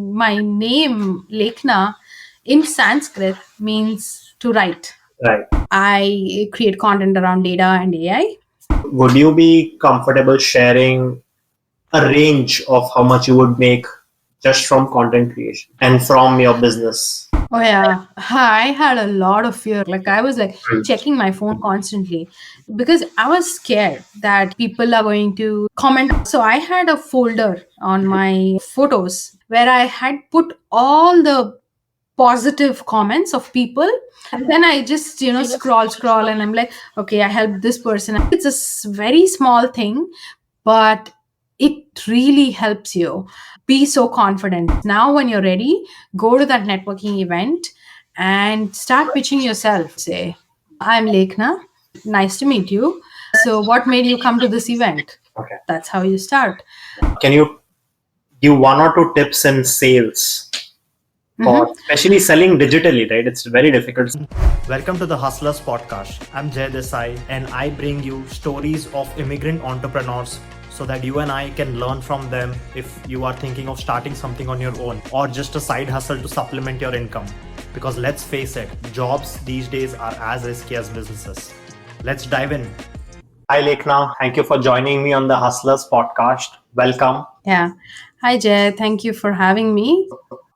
My name, Lekhna, in Sanskrit means to write. Right. I create content around data and AI. Would you be comfortable sharing a range of how much you would make just from content creation and from your business? Oh yeah, I had a lot of fear. Like I was like checking my phone constantly because I was scared that people are going to comment. So I had a folder on my photos where I had put all the positive comments of people, and then I just scroll and I'm like, okay, I helped this person. It's a very small thing, but it really helps you be so confident. Now when you're ready, go to that networking event and start pitching yourself. Say, I'm Lekhna, nice to meet you. So what made you come to this event? Okay. That's how you start. Can you give one or two tips in sales? For especially selling digitally, right? It's very difficult. Welcome to the Hustlers Podcast. I'm Jay Desai and I bring you stories of immigrant entrepreneurs so that you and I can learn from them if you are thinking of starting something on your own or just a side hustle to supplement your income. Because let's face it, jobs these days are as risky as businesses. Let's dive in. Hi, Lekhna. Thank you for joining me on the Hustlers Podcast. Welcome. Yeah. Hi, Jay. Thank you for having me.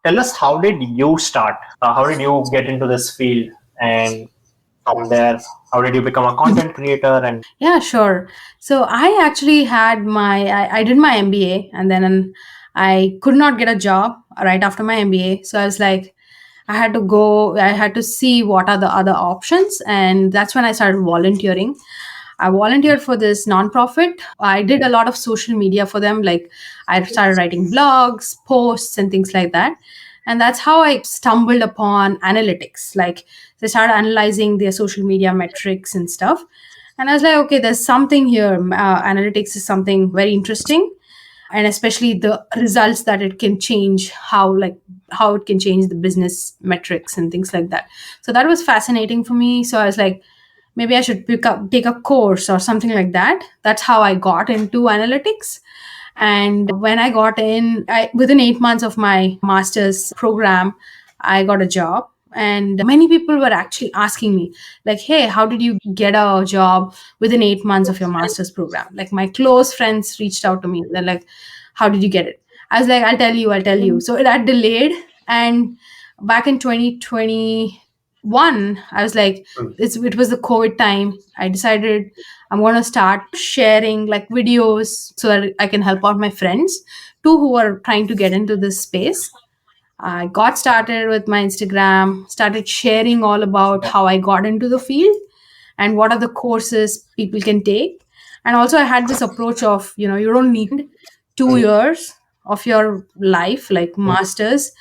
Tell us, how did you start? How did you get into this field? And from there, how did you become a content creator? And Yeah, sure. So I actually I did my MBA, and then I could not get a job right after my MBA. So I was like, I had to see what are the other options. And that's when I started volunteering. I volunteered for this nonprofit. I did a lot of social media for them. Like I started writing blogs, posts, and things like that. And that's how I stumbled upon analytics. Like they started analyzing their social media metrics and stuff. And I was like, okay, there's something here. Analytics is something very interesting, and especially the results that it can change, how it can change the business metrics and things like that. So that was fascinating for me. So I was like, maybe I should take a course or something like that. That's how I got into analytics. And when I got in, within 8 months of my master's program, I got a job. And many people were actually asking me, like, hey, how did you get a job within 8 months of your master's program? Like, my close friends reached out to me. They're like, how did you get it? I was like, I'll tell you. So that delayed. And back in 2021, I was like, it was the COVID time. I decided I'm going to start sharing like videos so that I can help out my friends too who are trying to get into this space. I got started with my Instagram, started sharing all about how I got into the field and what are the courses people can take. And also, I had this approach of, you don't need 2 years of your life, like masters,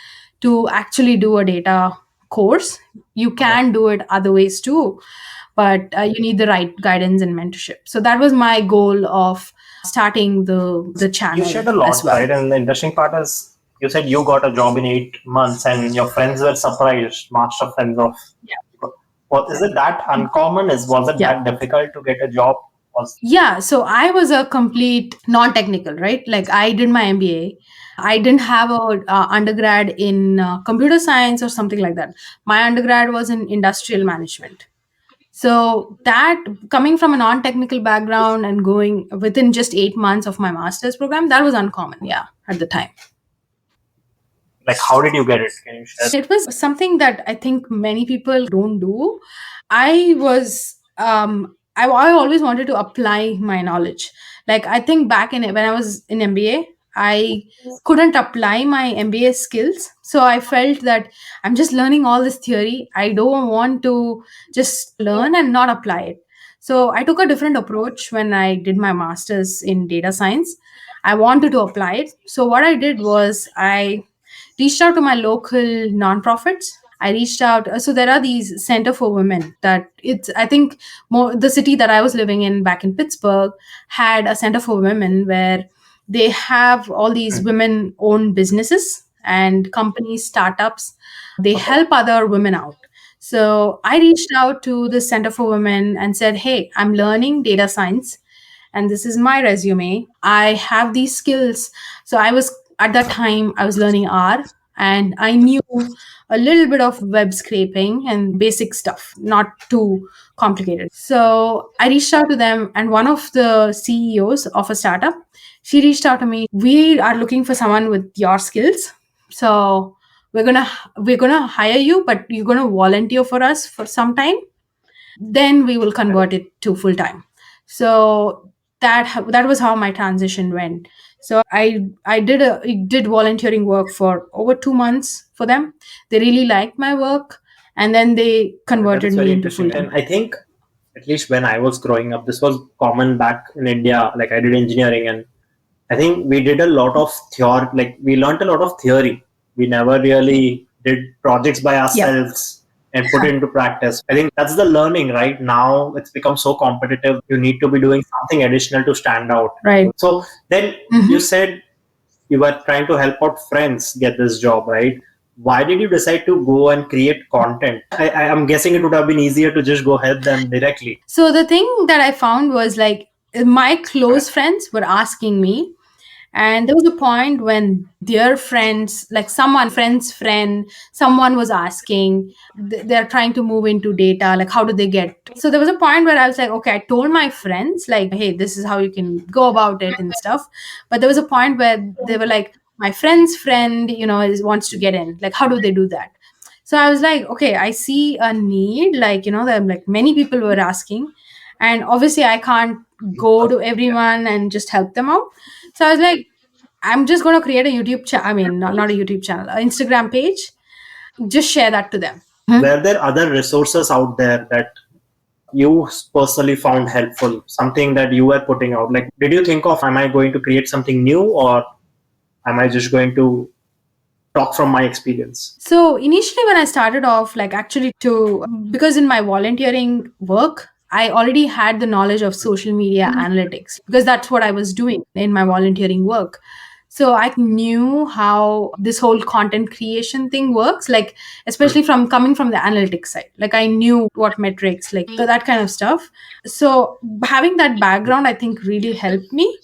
to actually do a data course. You can do it other ways too, but you need the right guidance and mentorship. So that was my goal of starting the channel. you shared a lot, right? And the interesting part is you said you got a job in 8 months and your friends were surprised, master friends of. What is it that uncommon? Was it that difficult to get a job? Yeah, so I was a complete non-technical, right? Like I did my MBA. I didn't have a undergrad in computer science or something like that. My undergrad was in industrial management. So that coming from a non-technical background and going within just 8 months of my master's program, that was uncommon, yeah, at the time. Like, how did you get it? Can you share? It was something that I think many people don't do. I was I always wanted to apply my knowledge. Like I think back in when I was in MBA, I couldn't apply my MBA skills. So I felt that I'm just learning all this theory. I don't want to just learn and not apply it. So I took a different approach when I did my master's in data science. I wanted to apply it. So what I did was I reached out to my local nonprofits. I reached out. So there are these Center for Women that it's, I think more the city that I was living in back in Pittsburgh had a Center for Women where they have all these women owned businesses and companies, startups. They help other women out. So I reached out to the Center for Women and said, hey, I'm learning data science and this is my resume. I have these skills. So I was At that time, I was learning R, and I knew a little bit of web scraping and basic stuff, not too complicated. So I reached out to them, and one of the CEOs of a startup, she reached out to me. We are looking for someone with your skills. So we're gonna hire you, but you're gonna volunteer for us for some time, then we will convert it to full time. So that was how my transition went. So I did volunteering work for over 2 months for them. They really liked my work, and then they That converted is me very into interesting. full And time. I think, at least when I was growing up, this was common back in India. Like I did engineering, and I think we did a lot of theory. Like we learned a lot of theory. We never really did projects by Yeah. ourselves and put it into practice. I think that's the learning, right? Now it's become so competitive. You need to be doing something additional to stand out. Right. So then you said you were trying to help out friends get this job, right? Why did you decide to go and create content? I am guessing it would have been easier to just go help them directly. So the thing that I found was like my close friends were asking me, and there was a point when their friends, like someone friend's friend, someone was asking, they're trying to move into data, like how do they get. So there was a point where I was like, okay, I told my friends like, hey, this is how you can go about it and stuff. But there was a point where they were like, my friend's friend, wants to get in, like how do they do that. So I was like, okay, I see a need, like there like many people were asking, and obviously I can't go to everyone and just help them out. So I was like, I'm just going to create a YouTube channel. I mean, not a YouTube channel, an Instagram page. Just share that to them. Were there other resources out there that you personally found helpful? Something that you were putting out? Like, did you think of, am I going to create something new, or am I just going to talk from my experience? So initially, when I started off, like actually because in my volunteering work, I already had the knowledge of social media analytics because that's what I was doing in my volunteering work. So I knew how this whole content creation thing works, like especially from coming from the analytics side. Like I knew what metrics, like that kind of stuff. So having that background, I think really helped me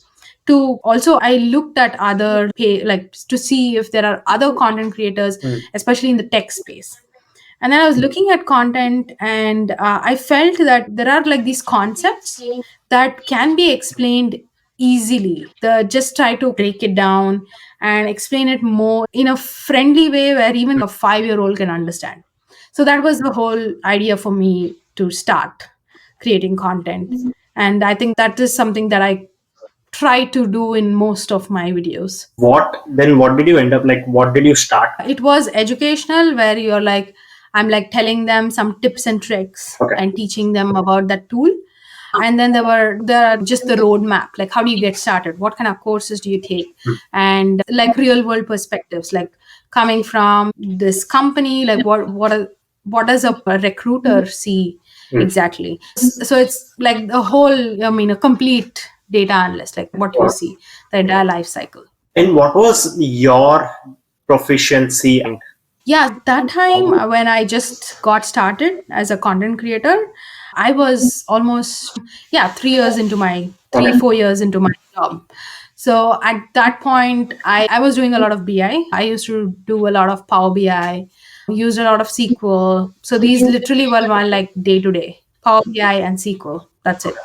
to also I looked at other like to see if there are other content creators, especially in the tech space. And then I was looking at content, and I felt that there are like these concepts that can be explained easily. The just try to break it down and explain it more in a friendly way where even a 5-year-old can understand. So that was the whole idea for me to start creating content. And I think that is something that I try to do in most of my videos. What did you end up like? What did you start? It was educational, where you're like, I'm like telling them some tips and tricks. Okay. And teaching them about that tool. And then there are just the roadmap, like how do you get started, what kind of courses do you take, and like real world perspectives, like coming from this company, like what does a recruiter see exactly. So it's like the whole, I mean, a complete data analyst, like what you see, the entire life cycle. And what was your proficiency? Yeah, that time when I just got started as a content creator, I was almost 3 years into my 3 4 years into my job. So at that point, I was doing a lot of BI. I used to do a lot of Power BI, used a lot of SQL. So these literally were my like day to day Power BI and SQL. That's it.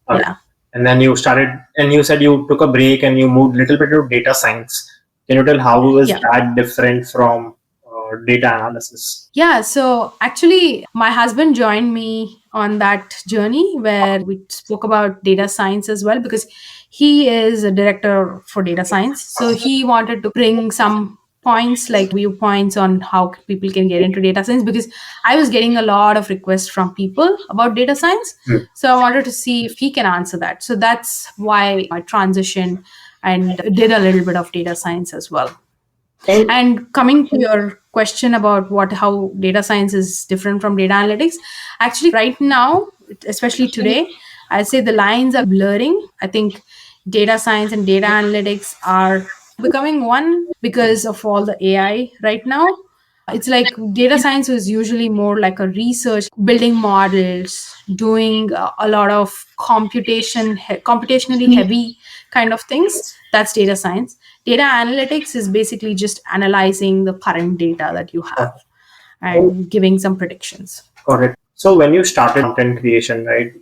Okay. Yeah. And then you started, and you said you took a break and you moved a little bit to data science. Can you tell how is that different from data analysis? Yeah, so actually, my husband joined me on that journey where we spoke about data science as well, because he is a director for data science. So he wanted to bring some points, like viewpoints on how people can get into data science, because I was getting a lot of requests from people about data science. So I wanted to see if he can answer that. So that's why I transitioned and did a little bit of data science as well. And coming to your question about how data science is different from data analytics, actually right now, especially today, I'd say the lines are blurring. I think data science and data analytics are becoming one because of all the AI right now. It's like data science is usually more like a research, building models, doing a lot of computationally heavy kind of things. That's data science. Data analytics is basically just analyzing the current data that you have and giving some predictions. Correct. So when you started content creation, right?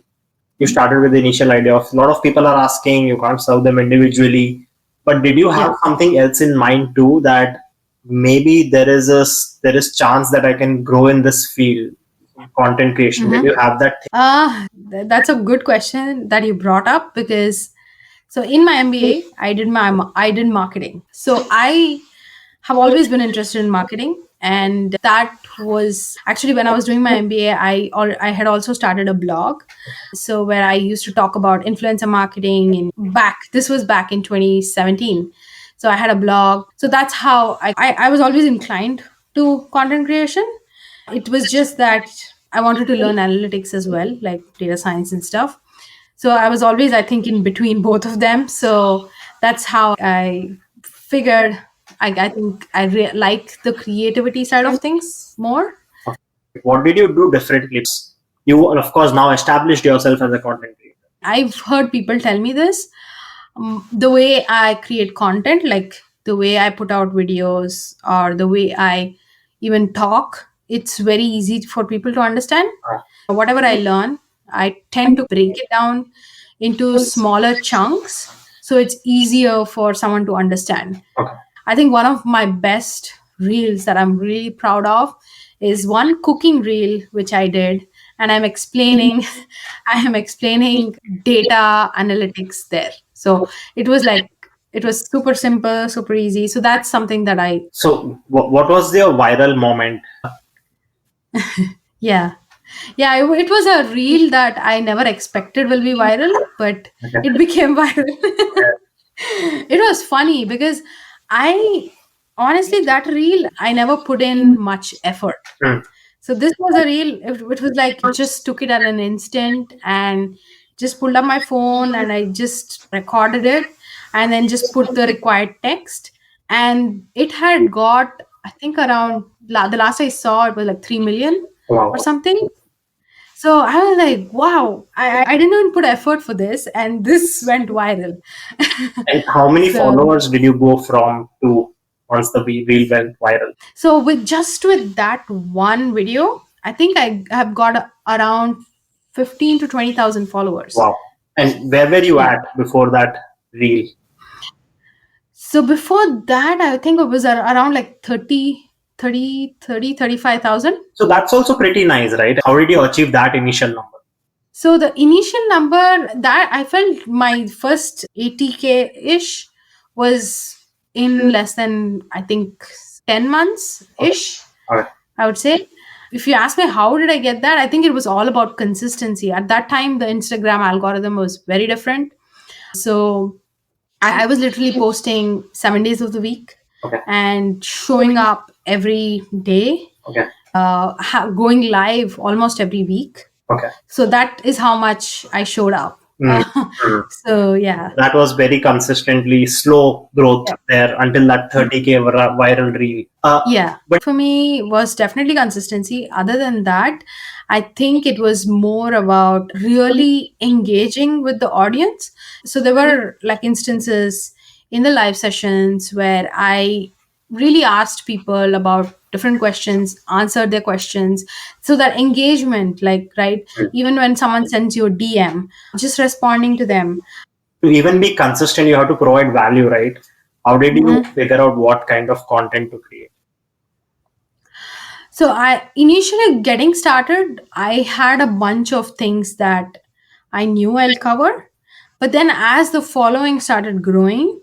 You started with the initial idea of a lot of people are asking, you can't serve them individually. But did you have something else in mind too, that maybe there is chance that I can grow in this field, content creation? Did you have that thing? That's a good question that you brought up, because so in my MBA, I did marketing. So I have always been interested in marketing, and that was actually when I was doing my MBA. I had also started a blog, so where I used to talk about influencer marketing. This was back in 2017. So I had a blog. So that's how I was always inclined to content creation. It was just that I wanted to learn analytics as well, like data science and stuff. So I was always, I think, in between both of them. So that's how I figured I think I like the creativity side of things more. What did you do differently? You, of course, now established yourself as a content creator. I've heard people tell me this. The way I create content, like the way I put out videos or the way I even talk, it's very easy for people to understand. Whatever I learn, I tend to break it down into smaller chunks, so it's easier for someone to understand. Okay. I think one of my best reels that I'm really proud of is one cooking reel which I did, and I am explaining data analytics there. So it was super simple, super easy. So that's something that I. So what was your viral moment? Yeah. It was a reel that I never expected will be viral, but it became viral. It was funny because honestly, that reel, I never put in much effort. So this was a reel, it was like just took it at an instant and just pulled up my phone and I just recorded it and then just put the required text. And it had got, I think around, the last I saw, it was like 3 million or something. So I was like, wow, I didn't even put effort for this, and this went viral. And how many followers did you go from to once the reel went viral? So with that one video, I think I have got around 15 to 20,000 followers. Wow. And where were you at before that reel? So before that, I think it was around like 35,000. So that's also pretty nice, right? How did you achieve that initial number? So the initial number that I felt my first 80K ish was in less than, I think, 10 months ish. Okay. I would say. If you ask me how did I get that, I think it was all about consistency. At that time, the Instagram algorithm was very different. So I was literally posting 7 days of the week. Okay. And showing up every day. Okay. Going live almost every week. Okay. So that is how much I showed up. So yeah, that was very consistently slow growth there until that 30K viral reel. But for me, it was definitely consistency. Other than that, I think it was more about really engaging with the audience. So there were like instances in the live sessions where I really asked people about different questions, answered their questions. So that engagement, even when someone sends you a DM, just responding to them. To even be consistent, you have to provide value, right? How did you figure out what kind of content to create? So initially getting started, I had a bunch of things that I knew I'll cover. But then as the following started growing,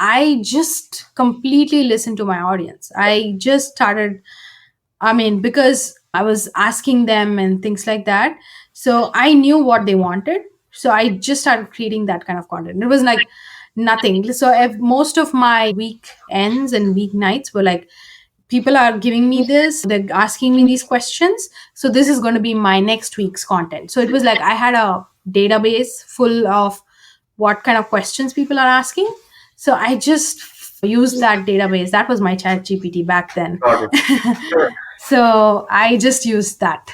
I just completely listened to my audience. I just started, because I was asking them and things like that. So I knew what they wanted. So I just started creating that kind of content. It was like nothing. So most of my weekends and weeknights were like, people are giving me this, they're asking me these questions. So this is going to be my next week's content. So it was like I had a database full of what kind of questions people are asking. So I just used that database. That was my ChatGPT back then. So I just used that.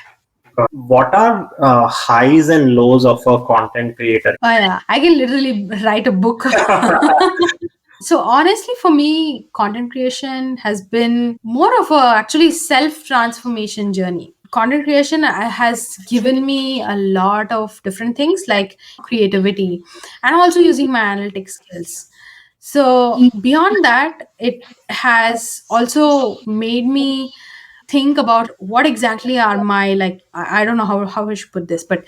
What are highs and lows of a content creator? Oh yeah, I can literally write a book. So honestly, for me, content creation has been more of a actually self transformation journey. Content creation has given me a lot of different things like creativity and also using my analytic skills. So beyond that, it has also made me think about what exactly are my like I don't know how I should put this, but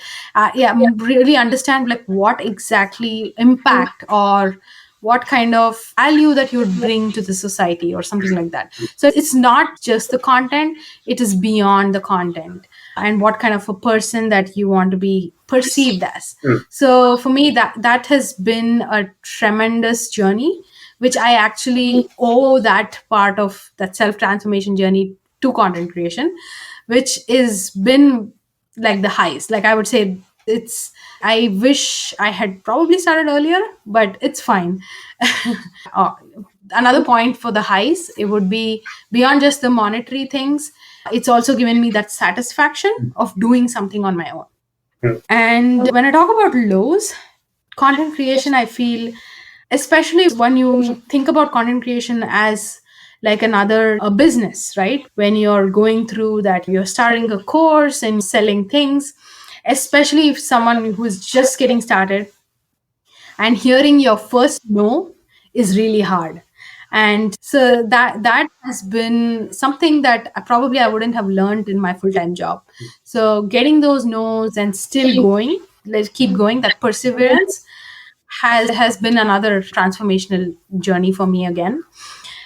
yeah, really understand like what exactly impact or what kind of value that you would bring to the society or something like that. So it's not just the content, it is beyond the content and what kind of a person that you want to be perceived as. So for me, that has been a tremendous journey, which I actually owe that part of that self transformation journey to content creation, which is been like the highest. Like I would say, it's I wish I had probably started earlier, but it's fine. uh, Another point for the highs, it would be beyond just the monetary things, it's also given me that satisfaction of doing something on my own. And when I talk about lows, content creation, I feel, especially when you think about content creation as like another a business, right? When you're going through that, you're starting a course and selling things, especially if someone who's just getting started, and hearing your first no is really hard. And so that has been something that probably I wouldn't have learned in my full-time job. So getting those no's and still going, let's keep going, that perseverance has been another transformational journey for me again.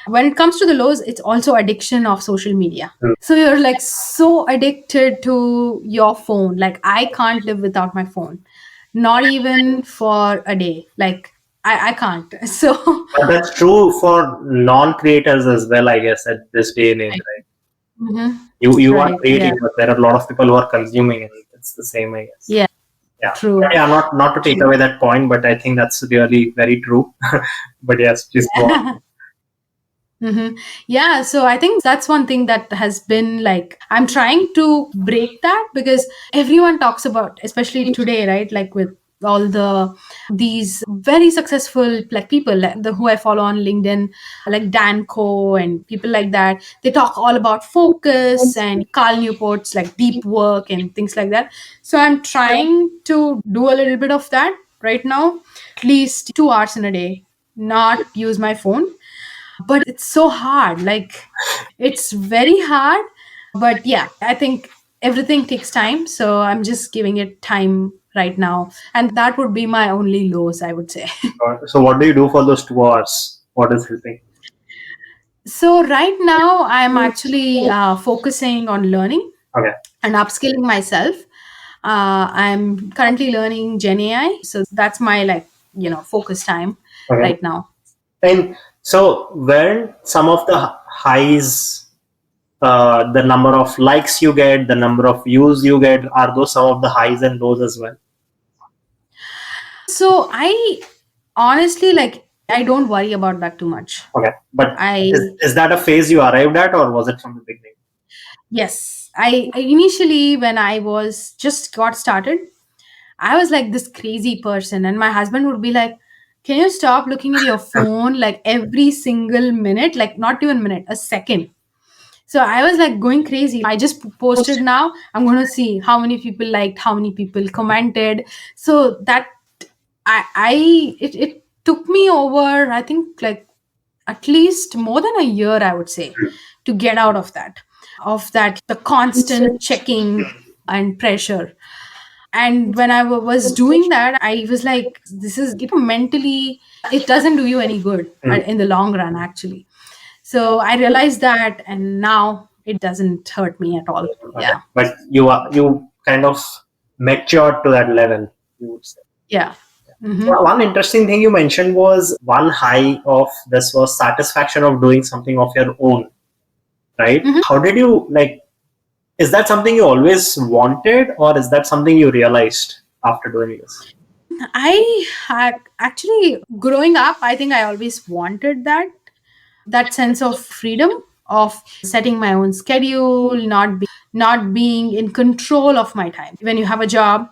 When it comes to the lows, it's also addiction of social media. So you're like so addicted to your phone. Like I can't live without my phone, not even for a day. Like I can't. So But that's true for non-creators as well, I guess, at this day and age, right? Mhm. You are Right. Yeah. creating, but there are a lot of people who are consuming, and it's the same, I guess. Yeah. Yeah. True. Yeah, not to take away that point, but I think that's really very true. But yes, please go on. Yeah, so I think that's one thing that has been like, I'm trying to break that because everyone talks about, especially today, right? Like with all these very successful like people like the who I follow on LinkedIn, like Dan Co and people like that. They talk all about focus and Carl Newport's like deep work and things like that. So I'm trying to do a little bit of that right now, at least 2 hours in a day, not use my phone. But it's so hard, like it's very hard. But yeah, I think everything takes time, so I'm just giving it time right now, and that would be my only lows, I would say. So what do you do for those 2 hours? What is helping? So right now I'm actually focusing on learning Okay. and upskilling myself. I'm currently learning Gen AI, so that's my like focus time Okay. right now. And so when some of the highs, the number of likes you get, the number of views you get, are those some of the highs and lows as well? So I honestly, like, I don't worry about that too much. Okay. But I is that a phase you arrived at, or was it from the beginning? Yes, I initially, when I was just got started, I was like this crazy person, and my husband would be like, "Can you stop looking at your phone like every single minute, like not even minute, a second?" So I was like going crazy. I just posted now. I'm going to see how many people liked, how many people commented. So that it took me over, I think, like at least more than a year, I would say, to get out of that the constant checking and pressure. And when I was doing that, I was like, this is mentally, it doesn't do you any good in the long run, actually. So I realized that, and now it doesn't hurt me at all. Okay. Yeah. But you kind of matured to that level, you would say. Yeah. Hmm. So one interesting thing you mentioned was one high of this was satisfaction of doing something of your own, right? Hmm. How did you like? Is that something you always wanted, or is that something you realized after doing this? I had actually, growing up, I think I always wanted that sense of freedom, of setting my own schedule, not being in control of my time. When you have a job,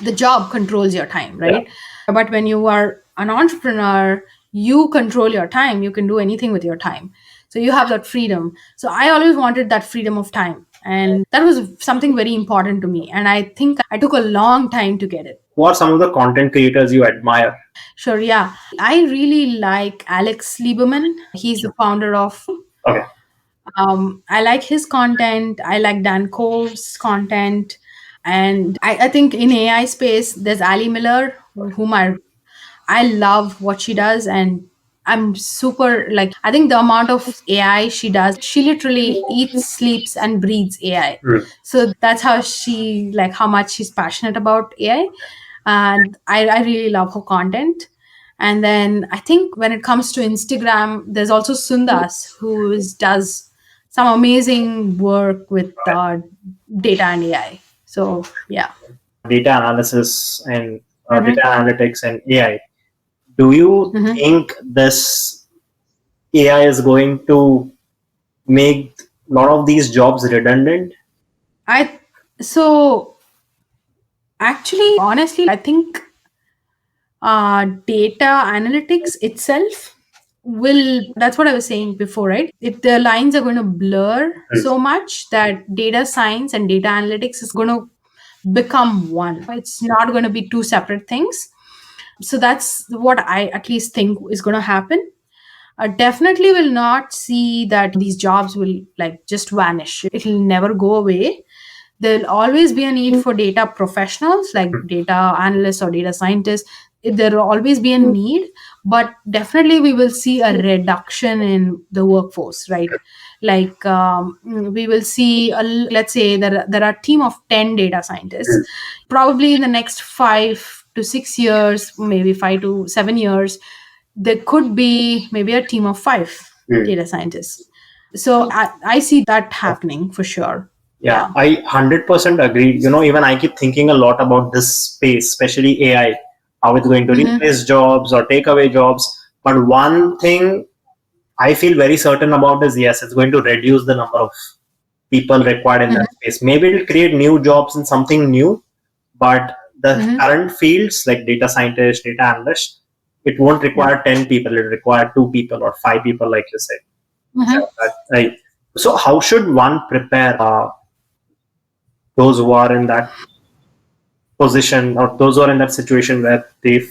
the job controls your time, Yeah. right? But when you are an entrepreneur, you control your time, you can do anything with your time, so you have that freedom. So I always wanted that freedom of time, and that was something very important to me, and I think I took a long time to get it. Who are some of the content creators you admire? Sure, yeah, I really like Alex Lieberman. He's the founder of Okay. I like his content. I like Dan Cove's content. And I think in AI space, there's Ali Miller, whom I love what she does. And I'm super like, I think the amount of AI she does, she literally eats, sleeps, and breathes AI. So that's how like, how much she's passionate about AI. And I really love her content. And then I think when it comes to Instagram, there's also Sundas, does some amazing work with data and AI. So yeah. Data analysis and Mhm. data analytics and AI. Do you Mhm. think this AI is going to make a lot of these jobs redundant? I so actually honestly I think data analytics itself will, that's what I was saying before, right? If the lines are going to blur so much that data science and data analytics is going to become one, it's not going to be two separate things. So that's what I at least think is going to happen. Definitely will not see that these jobs will like just vanish, it'll never go away. There'll always be a need for data professionals like data analysts or data scientists. There will always be a need, but definitely we will see a reduction in the workforce, right? Like we will see let's say there are a team of 10 data scientists. Probably in the next 5 to 6 years, maybe 5 to 7 years, there could be maybe a team of five data scientists. So I see that happening for sure. Yeah, I 100% agree. Even I keep thinking a lot about this space, especially AI, how it's going to replace jobs or take away jobs. But one thing I feel very certain about is yes, it's going to reduce the number of people required in that space. Maybe it'll create new jobs and something new, but the current fields like data scientist, data analyst, it won't require 10 people, it'll require 2 people or 5 people, like you said. Yeah, right. So, how should one prepare those who are in that position or those who are in that situation where they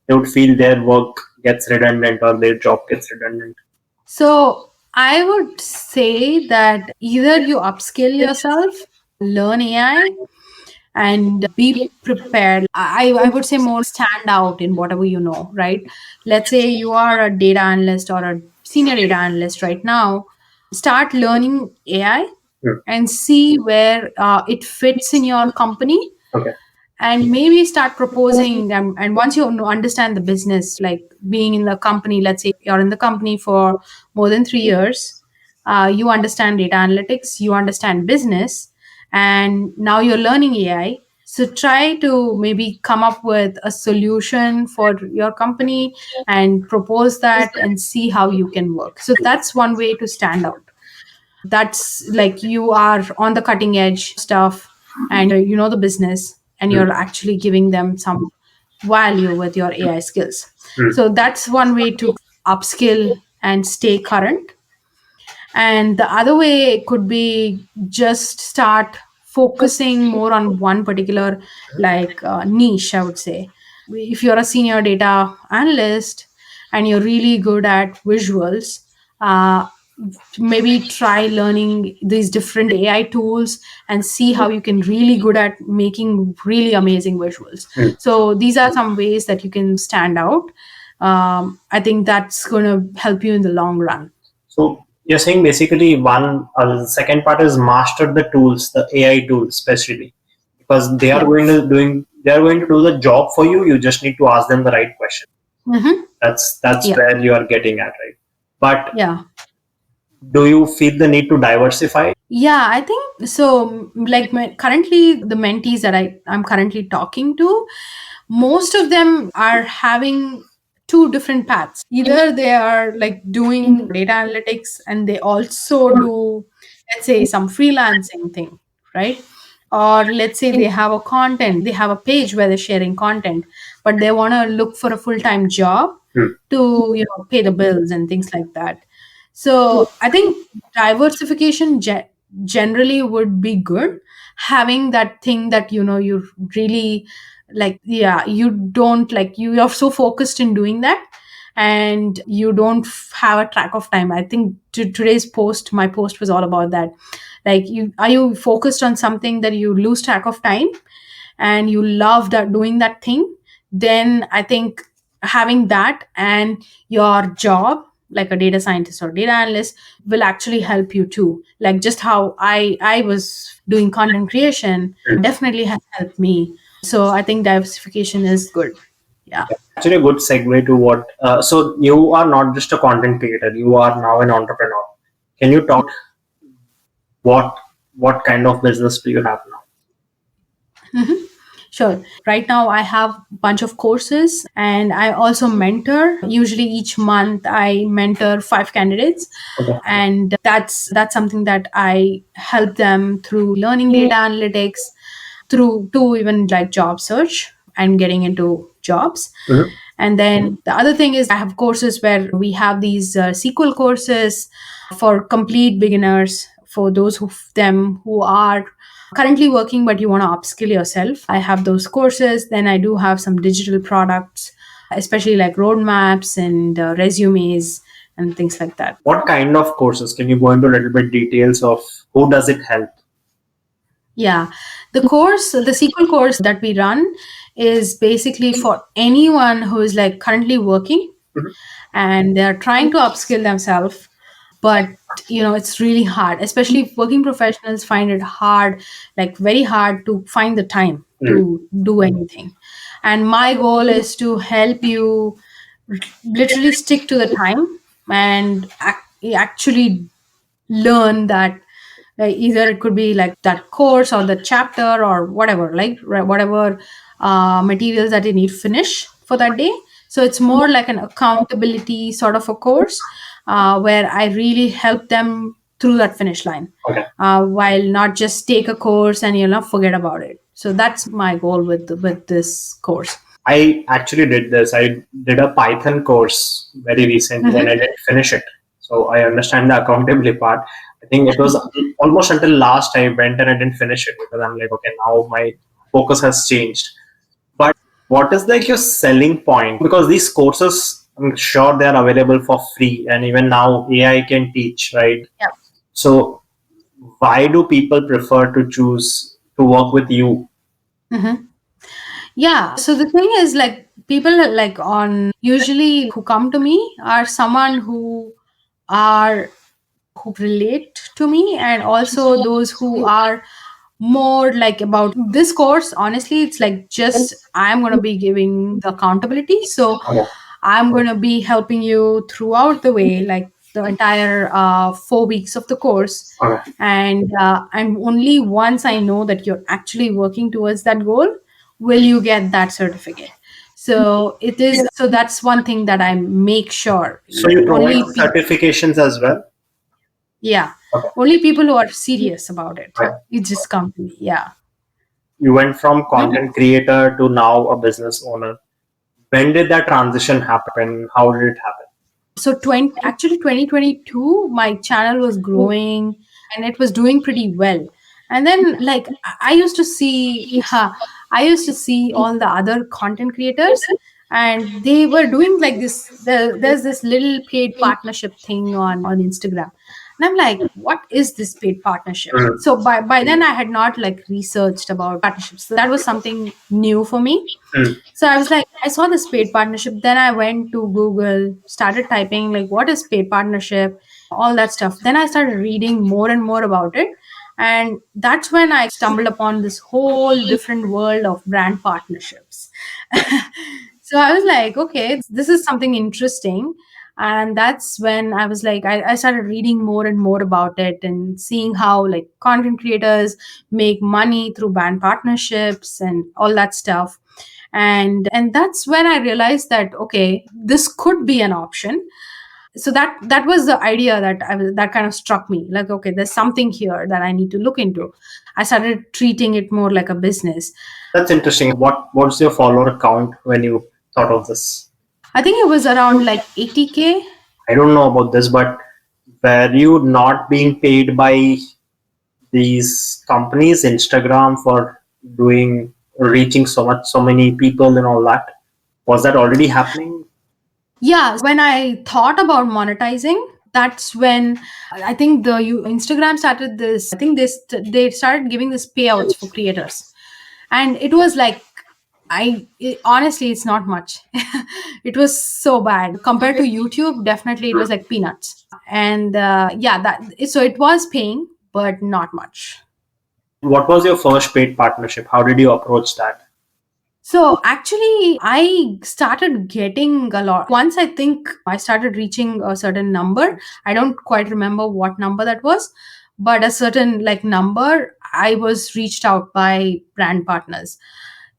would feel their work gets redundant or their job gets redundant? So I would say that either you upskill yourself, learn AI, and be prepared. I would say more stand out in whatever you know, right? Let's say you are a data analyst or a senior data analyst right now. Start learning AI and see where it fits in your company, Okay. and maybe start proposing them. And once you understand the business, like being in the company, let's say you're in the company for more than 3 years, you understand data analytics, you understand business, and now you're learning AI. So try to maybe come up with a solution for your company and propose that and see how you can work. So that's one way to stand out. That's like you are on the cutting edge stuff, and you know the business, and you're actually giving them some value with your AI skills. So that's one way to upskill and stay current. And the other way could be just start focusing more on one particular like niche, I would say. If you're a senior data analyst and you're really good at visuals, uh, maybe try learning these different AI tools and see how you can really good at making really amazing visuals. So these are some ways that you can stand out. I think that's going to help you in the long run. So you're saying basically one second part is master the tools, the AI tools especially, because Yeah. they are going to do the job for you. You just need to ask them the right question. Mm-hmm. That's Yeah. where you are getting at, right? But Yeah. do you feel the need to diversify? Yeah, I think so. Like currently, the mentees that I'm currently talking to, most of them are having two different paths. Either they are like doing data analytics and they also do, let's say, some freelancing thing, right? Or let's say they have a page where they're sharing content, but they want to look for a full time job. to pay the bills and things like that. So I think diversification generally would be good. Having that thing that you really like, yeah, you don't like, you're so focused in doing that, and you don't have a track of time. I think today's post, my post was all about that. Like, you focused on something that you lose track of time, and you love that doing that thing, then I think having that and your job like a data scientist or data analyst will actually help you too. Like, just how I was doing content creation definitely has helped me. So I think diversification is good. Yeah. Actually, a good segue to what. So you are not just a content creator; you are now an entrepreneur. Can you talk what what kind of business do you have now? Mhm. Sure. Right now, I have a bunch of courses, and I also mentor. Usually, each month, I mentor 5 candidates, Okay. and that's something that I help them through learning data analytics, through to even like job search and getting into jobs. Mhm. And then the other thing is, I have courses where we have these SQL courses for complete beginners, for those of them who are currently working but you want to upskill yourself. I have those courses. Then I do have some digital products, especially like roadmaps and resumes and things like that. What kind of courses? Can you go into a little bit details of who does it help? Yeah, the SQL course that we run is basically for anyone who is like currently working Mhm. and they're trying to upskill themselves, but it's really hard, especially working professionals find it hard, like very hard to find the time to do anything. And my goal is to help you literally stick to the time and actually learn that, like, either it could be like that course or the chapter or whatever, like whatever materials that you need finish for that day. So it's more like an accountability sort of a course, where I really help them through that finish line, Okay. while not just take a course and forget about it. So that's my goal with this course. I actually did this. I did a Python course very recently and I didn't finish it. So I understand the accountability part. I think it was almost until last I went and I didn't finish it because I'm like, okay, now my focus has changed. But what is like your selling point? Because these courses, I'm sure they are available for free and even now AI can teach, right? Yeah. So why do people prefer to choose to work with you? Mm-hmm. Yeah. So the thing is, like, people like on usually who come to me are someone are who relate to me, and also those who are more like about this course. Honestly, it's like just I'm going to be giving the accountability. So Okay. I'm going to be helping you throughout the way, like the entire 4 weeks of the course. Okay. And only once I know that you're actually working towards that goal, will you get that certificate. So it is. So that's one thing that I make sure. So you provide Only certifications as well? Yeah. Okay. Only people who are serious about it. Right. You just come to me. Yeah. You went from content creator to now a business owner. When did that transition happen? How did it happen? So 2022, my channel was growing and it was doing pretty well. And then, like, I used to see, I used to see all the other content creators, and they were doing like this. There's this little paid partnership thing on Instagram, and I'm like, what is this paid partnership? So by then I had not like researched about partnerships. So that was something new for me. So I was like, I saw this paid partnership. Then I went to Google, started typing like, what is paid partnership, all that stuff. Then I started reading more and more about it. And that's when I stumbled upon this whole different world of brand partnerships. So I was like, okay, this is something interesting. And that's when I was like, I started reading more and more about it and seeing how like content creators make money through brand partnerships and all that stuff. And that's when I realized that, okay, this could be an option. So that was the idea that kind of struck me, like, okay, there's something here that I need to look into. I started treating it more like a business. That's interesting. What's your follower count when you thought of this? I think it was around like 80K. I don't know about this, but were you not being paid by these companies, Instagram, for doing reaching so many people and all that? Was that already happening? Yeah, when I thought about monetizing, that's when I think the Instagram started this. I think they started giving this payouts for creators, and it was like honestly, it's not much. It was so bad compared to YouTube. Definitely, it was like peanuts. And yeah, that so it was paying, but not much. What was your first paid partnership? How did you approach that? So actually, I started getting a lot. Once I think I started reaching a certain number. I don't quite remember what number that was, but a certain like number, I was reached out by brand partners.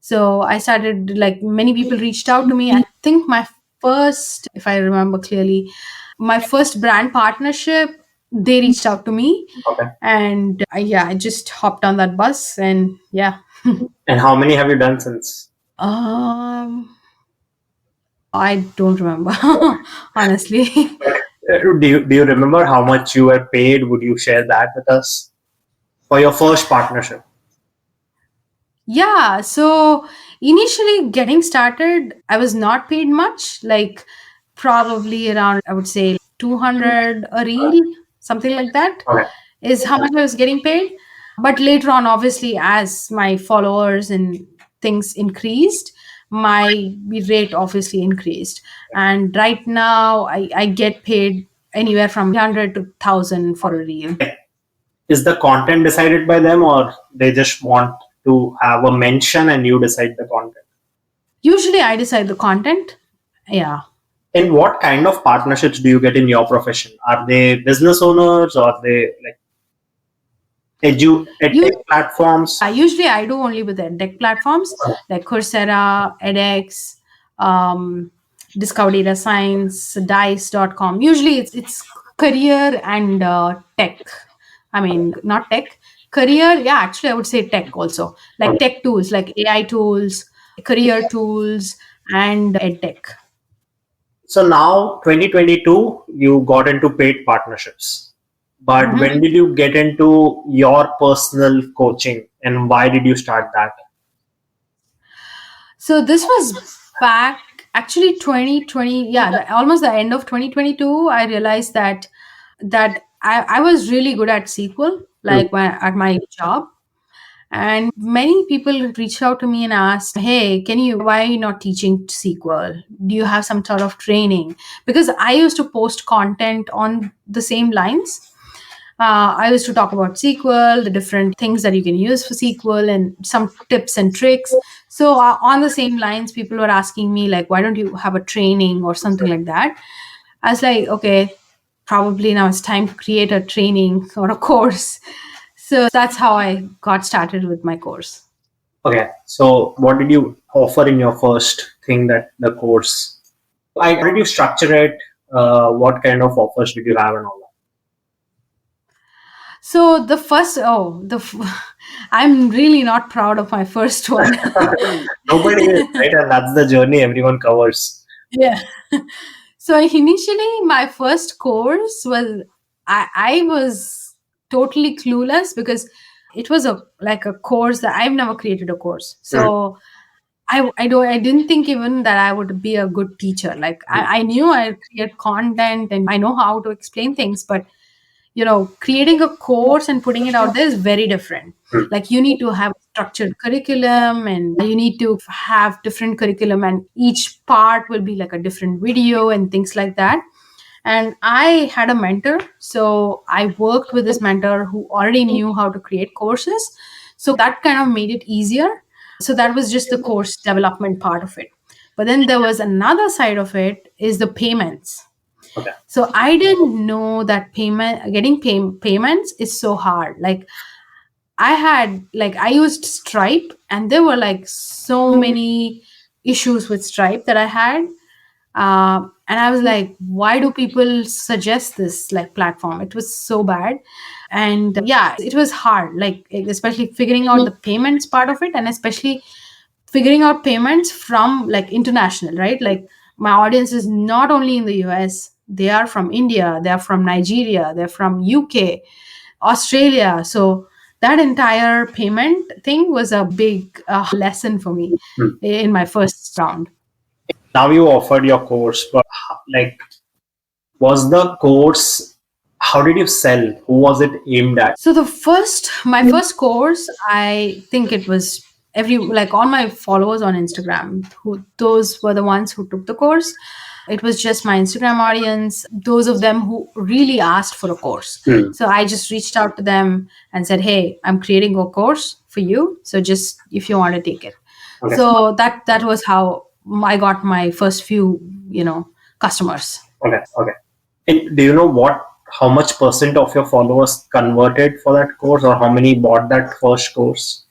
So I started like many people reached out to me. I think my first, if I remember clearly, my first brand partnership, they reached out to me, Okay. and yeah, I just hopped on that bus, and yeah. And how many have you done since? Um, I don't remember, honestly. Do you remember how much you were paid? Would you share that with us for your first partnership? Yeah, so initially getting started, I was not paid much, like probably around, I would say 200 a reel, something like that Okay. is how much I was getting paid. But later on, obviously, as my followers and things increased, my rate obviously increased. And right now, I get paid anywhere from 100 to 1,000 for a reel. Is the content decided by them, or they just want to have a mention and you decide the content? Usually, I decide the content. Yeah. And what kind of partnerships do you get in your profession? Are they business owners, or are they like edtech platforms? Usually, I do only with edtech platforms like Coursera, edX, Discover Data Science, Dice.com. Usually, it's career and tech. I mean, not tech, career. Yeah, actually, I would say tech also, like tech tools, like AI tools, career tools, and edtech. So now 2022, you got into paid partnerships. But Mhm. when did you get into your personal coaching, and why did you start that? So this was back actually 2020, yeah, almost the end of 2022. I realized that I was really good at SQL, like at my job. And many people reached out to me and asked, hey, why are you not teaching SQL? Do you have some sort of training? Because I used to post content on the same lines. I used to talk about SQL, the different things that you can use for SQL, and some tips and tricks. So on the same lines, people were asking me like, why don't you have a training or something like that? I was like, okay, probably now it's time to create a training or a course. So that's how I got started with my course. Okay, so what did you offer in your first thing, that the course? How did you structure it? What kind of offers did you have and all So the first, I'm really not proud of my first one. that? Nobody is, right? And that's the journey everyone covers. Yeah. So initially, my first course was I was totally clueless because it was a course that I've never created a course. So I didn't think even that I would be a good teacher. Like I knew I create content and I know how to explain things, but creating a course and putting it out there is very different. Like you need to have structured curriculum and you need to have different curriculum, and each part will be like a different video and things like that. And I had a mentor, so I worked with this mentor who already knew how to create courses, so that kind of made it easier. So that was just the course development part of it. But then there was another side of it, is the payments. Okay. So I didn't know that getting payments is so hard. Like I used Stripe, and there were like so many issues with Stripe that I had. And I was like, why do people suggest this like platform? It was so bad. And yeah, it was hard, like especially figuring out the payments part of it, and especially figuring out payments from like international, right? Like My audience is not only in the US, they are from India, they're from Nigeria, they're from UK, Australia. So that entire payment thing was a big lesson for me in my first round. Now you offered your course, but like, was the course, how did you sell? Who was it aimed at? So my first course, I think it was like all my followers on Instagram, who those were the ones who took the course. It was just my Instagram audience, those of them who really asked for a course. So I just reached out to them and said, "Hey, I'm creating a course for you. So just if you want to take it." Okay. So that was how I got my first few, customers. Okay. And do you know how much percent of your followers converted for that course, or how many bought that first course?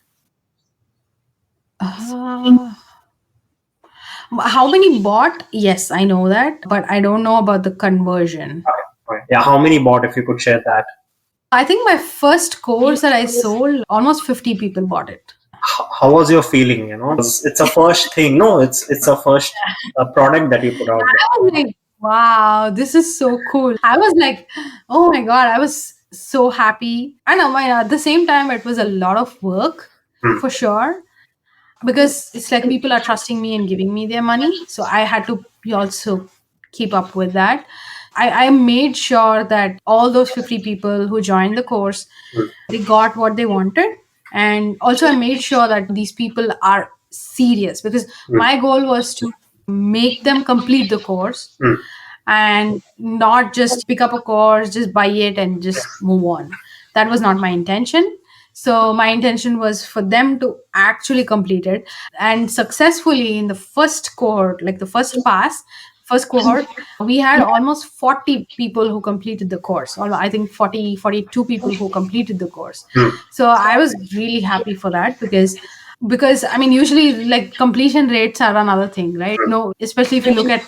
How many bought? Yes, I know that, but I don't know about the conversion. Okay. Yeah, how many bought, if you could share that? I think my first course that I sold, almost 50 people bought it. How was your feeling? It's a first thing. No, it's a first product that you put out there. I was like, wow, this is so cool. I was like, oh my God, I was so happy. I know, at the same time, it was a lot of work for sure, because it's like people are trusting me and giving me their money. So I had to also keep up with that. I made sure that all those 50 people who joined the course, they got what they wanted. And also I made sure that these people are serious, because my goal was to make them complete the course and not just pick up a course, just buy it and just move on. That was not my intention. So my intention was for them to actually complete it. And successfully in the first cohort, like the first cohort, we had almost 40 people who completed the course. I think 42 people who completed the course. So I was really happy for that, because I mean, usually like completion rates are another thing, right? No, especially if you look at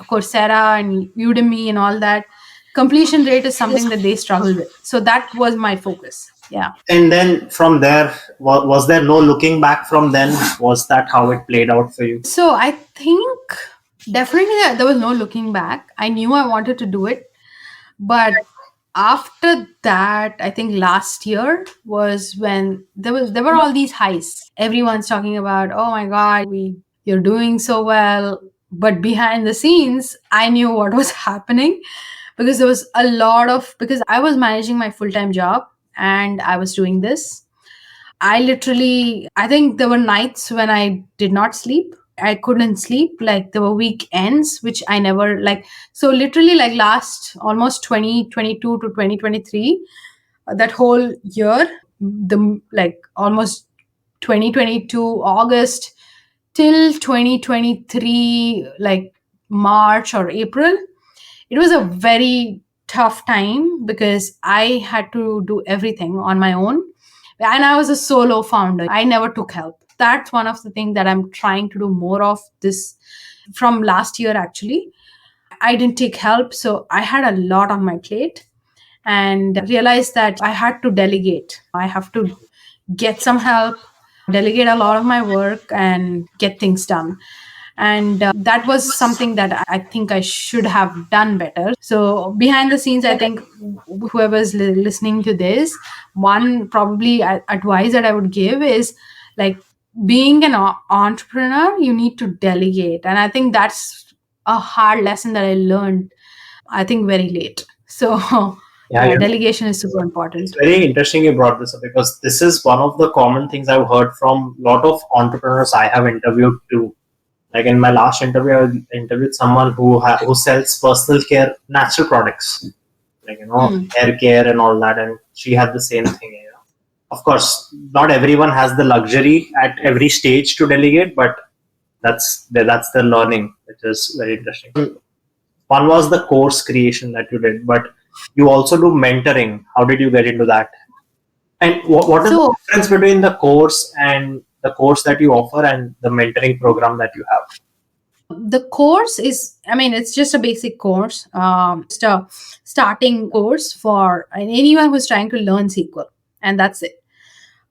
Coursera and Udemy and all that, completion rate is something that they struggle with. So that was my focus. Yeah. And then from there, was there no looking back from then? Was that how it played out for you? So I think definitely there was no looking back. I knew I wanted to do it, but after that, I think last year was when there were all these highs. Everyone's talking about, oh my God, you're doing so well. But behind the scenes, I knew what was happening, because there was a lot of, because I was managing my full-time job and I was doing this. I think there were nights when I did not sleep. I couldn't sleep. Like there were weekends, which I never like. So literally like last almost 2022 to 2023, that whole year, the like almost 2022 August till 2023, like March or April, it was a very tough time because I had to do everything on my own. And I was a solo founder. I never took help. That's one of the things that I'm trying to do more of this from last year, actually. I didn't take help. So I had a lot on my plate and realized that I had to delegate. I have to get some help, delegate a lot of my work, and get things done. And that was something that I think I should have done better. So behind the scenes, I think whoever's listening to this, one probably advice that I would give is like, being an entrepreneur, you need to delegate. And I think that's a hard lesson that I learned, I think, very late. So delegation is super important. It's very interesting you brought this up, because this is one of the common things I've heard from a lot of entrepreneurs I have interviewed too. Like in my last interview, I interviewed someone who sells personal care natural products, like hair care and all that, and she had the same thing. Of course, not everyone has the luxury at every stage to delegate, but that's the learning, which is very interesting. One was the course creation that you did, but you also do mentoring. How did you get into that? And what is the difference between the course and the course that you offer and the mentoring program that you have? The course is, I mean, it's just a basic course, just a starting course for anyone who's trying to learn SQL, and that's it.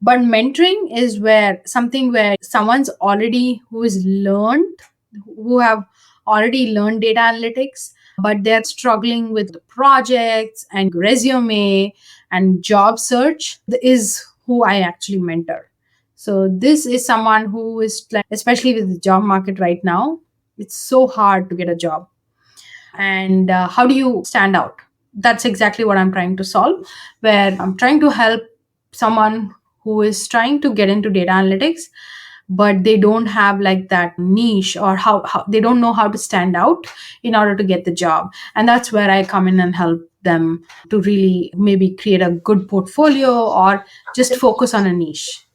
But mentoring is where someone's already, who is learned, who have already learned data analytics, but they're struggling with the projects and resume and job search, is who I actually mentor. So this is someone who is like, especially with the job market right now, it's so hard to get a job. And how do you stand out? That's exactly what I'm trying to solve, where I'm trying to help someone who is trying to get into data analytics, but they don't have like that niche, or how they don't know how to stand out in order to get the job. And that's where I come in and help them to really maybe create a good portfolio or just focus on a niche.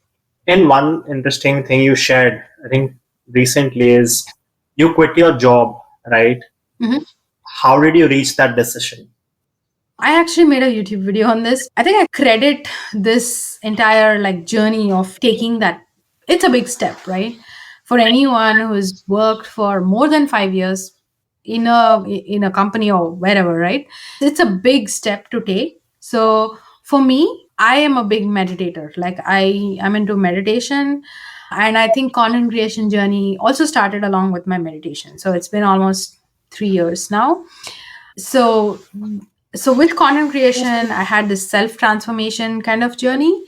And one interesting thing you shared, I think, recently is you quit your job, right? Mhm. How did you reach that decision? I actually made a YouTube video on this. I think I credit this entire like journey of taking that. It's a big step, right? For anyone who's worked for more than 5 years in a company or wherever, right? It's a big step to take. So for me, I am a big meditator. Like I am into meditation, and I think content creation journey also started along with my meditation. So it's been almost 3 years now. So so with content creation, I had this self transformation kind of journey.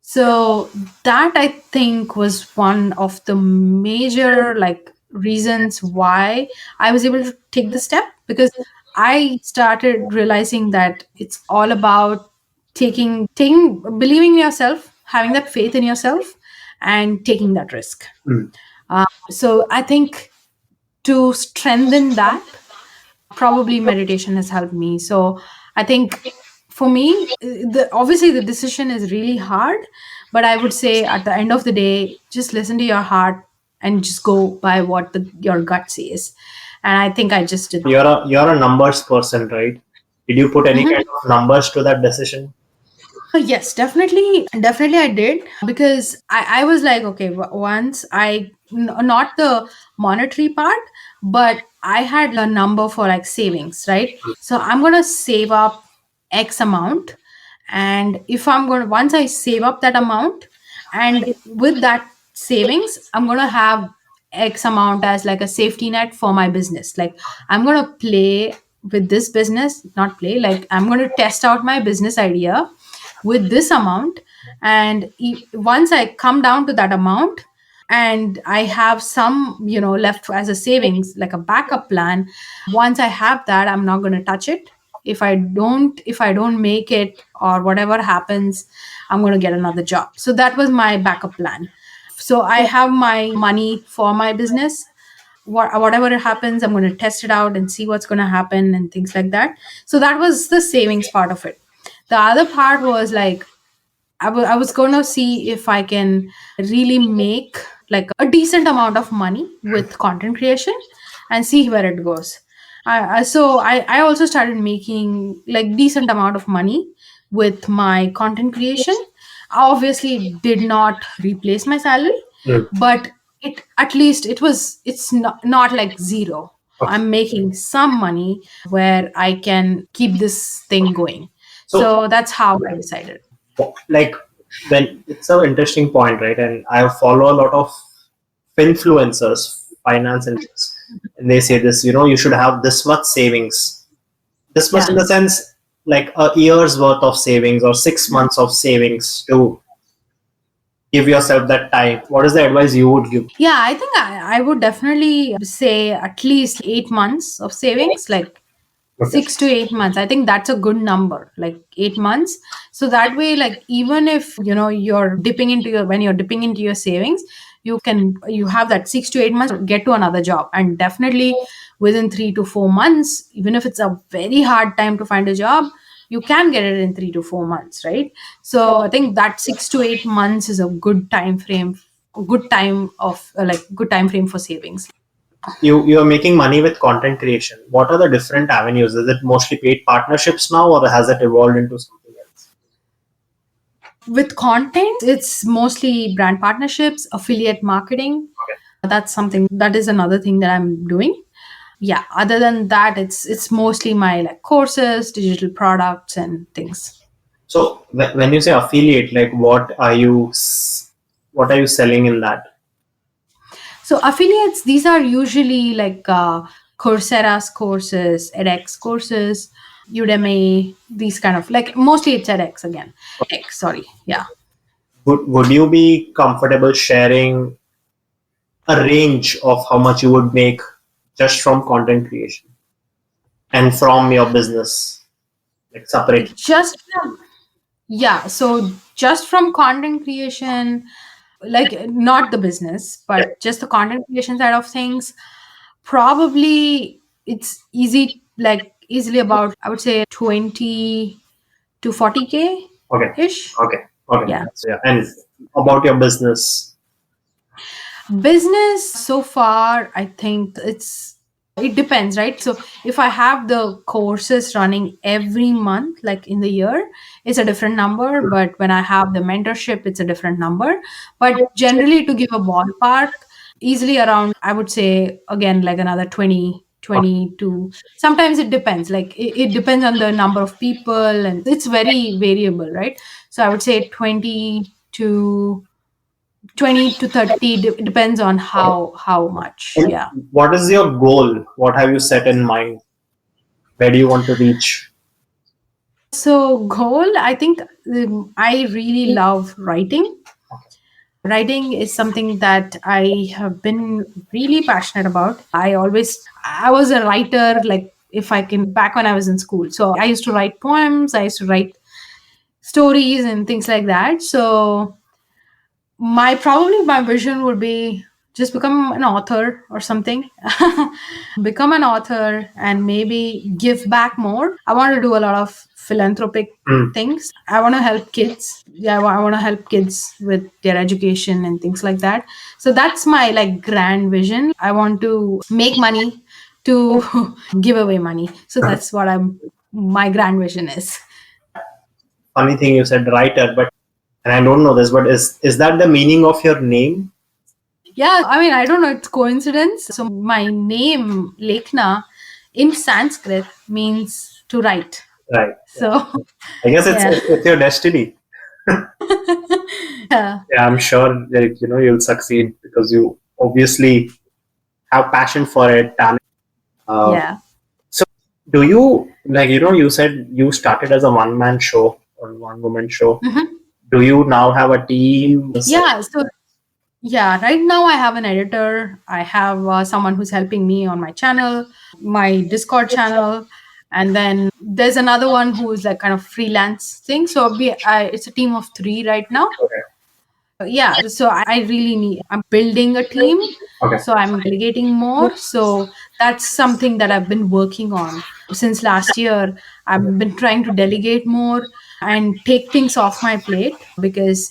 So that I think was one of the major like reasons why I was able to take the step, because I started realizing that it's all about taking believing in yourself, having that faith in yourself, and taking that risk. Hmm. So I think to strengthen that, probably meditation has helped me. So I think for me, obviously the decision is really hard, but I would say at the end of the day, just listen to your heart and just go by what your gut says. And I think I just did. You're a numbers person, right? Did you put any Mhm. kind of numbers to that decision? Yes, definitely I did, because I was like, okay, once not the monetary part, but I had a number for like savings, right? So I'm gonna save up X amount, and if I'm gonna once I save up that amount, and with that savings, I'm gonna have X amount as like a safety net for my business. Like I'm gonna play with this business, not play, like I'm gonna test out my business idea with this amount. And once I come down to that amount, and I have some left as a savings, like a backup plan, once I have that, I'm not going to touch it. If I don't make it, or whatever happens, I'm going to get another job. So that was my backup plan. So I have my money for my business. Whatever happens, I'm going to test it out and see what's going to happen and things like that. So that was the savings part of it. The other part was like I was going to see if I can really make like a decent amount of money with content creation and see where it goes. So I also started making like decent amount of money with my content creation. Obviously, it did not replace my salary, Hmm. but it at least it's not like zero. Okay. I'm making some money where I can keep this thing going. So, So that's how I decided. like, when it's an interesting point, right? And I follow a lot of influencers, finance influencers, and they say this, you should have this much savings, this much Yeah. in the sense like a year's worth of savings or 6 months of savings to give yourself that time. What is the advice you would give? Yeah, I think I would definitely say at least 8 months of savings, like Okay. 6 to 8 months. I think that's a good number, like 8 months. So that way, like even if you're dipping into your savings, you have that 6 to 8 months to get to another job. And definitely within 3 to 4 months, even if it's a very hard time to find a job, you can get it in 3 to 4 months, right? So I think that 6 to 8 months is a good time frame, good time frame for savings. You are making money with content creation. What are the different avenues? Is it mostly paid partnerships now, or has it evolved into something else? With content, it's mostly brand partnerships, affiliate marketing. That's something that is another thing that I'm doing. Yeah, other than that, it's mostly my like courses, digital products and things. So when you say affiliate, like what are you selling in that? So affiliates, these are usually like Coursera's courses, edX courses, Udemy, these kind of, like, mostly it's edX again. X, sorry. Yeah. Would you be comfortable sharing a range of how much you would make just from content creation and from your business, like separate? Just from, yeah. So just from content creation, like not the business, Yeah. but just the content creation side of things, probably it's easy, like easily about, I would say, 20 to 40K Okay. ish. Okay. Okay. Yeah. So yeah, and about your business. Business so far, I think it depends, right? So if I have the courses running every month, like in the year, it's a different number. But when I have the mentorship, it's a different number. But generally, to give a ballpark, easily around, I would say, again, like another 20 to, sometimes it depends. Like it depends on the number of people, and it's very variable, right? So I would say 20 to 30, depends on how much. And Yeah. what is your goal? What have you set in mind? Where do you want to reach? So goal, I think, I really love writing. Writing is something that I have been really passionate about. I was a writer, like, if I can, back when I was in school. So I used to write poems, I used to write stories and things like that. So my vision would be just become an author or something. Become an author and maybe give back more. I want to do a lot of philanthropic things. I want to help kids. Yeah, I want to help kids with their education and things like that. So that's my, like, grand vision. I want to make money to give away money. So that's what my grand vision is. Funny thing you said writer, but and I don't know this, but is that the meaning of your name? Yeah, I mean, I don't know, it's coincidence. So my name, Lekhna, in Sanskrit means to write. Right. So I guess it's yeah. it's your destiny. Yeah. Yeah, I'm sure that you'll succeed because you obviously have passion for it, talent. Yeah. So do you you said you started as a one man show or one woman show. Mhm. Do you now have a team? Yeah. So yeah, right now I have an editor. I have someone who's helping me on my channel, my Discord channel, and then there's another one who's like kind of freelance thing. So it's a team of three right now. Okay. Yeah, so I really need, I'm building a team, Okay. so I'm delegating more. So that's something that I've been working on since last year. I've been trying to delegate more and take things off my plate, because